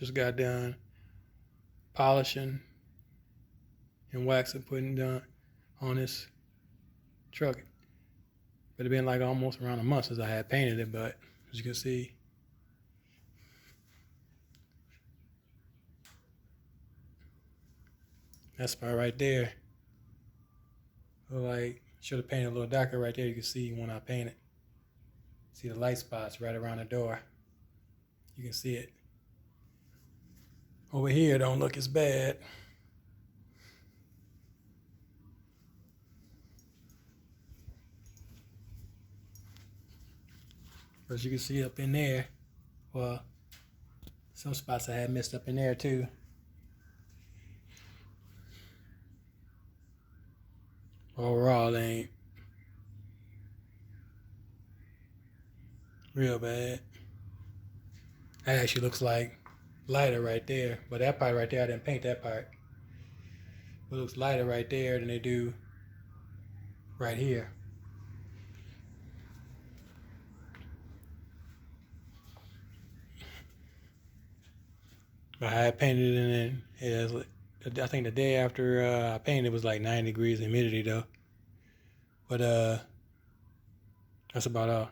Just got done polishing and waxing, putting done on this truck. But it been like almost around a month since I had painted it, but as you can see, that spot right there, like should have painted a little darker right there. You can see when I painted. See the light spots right around the door. You can see it. Over here don't look as bad. But you can see up in there, well, some spots I had messed up in there too. Overall, they ain't real bad. That actually looks like lighter right there, but that part right there, I didn't paint that part. It looks lighter right there than they do right here. But I had painted it in it. I think the day after I painted, it was like 9 degrees humidity though. But that's about all.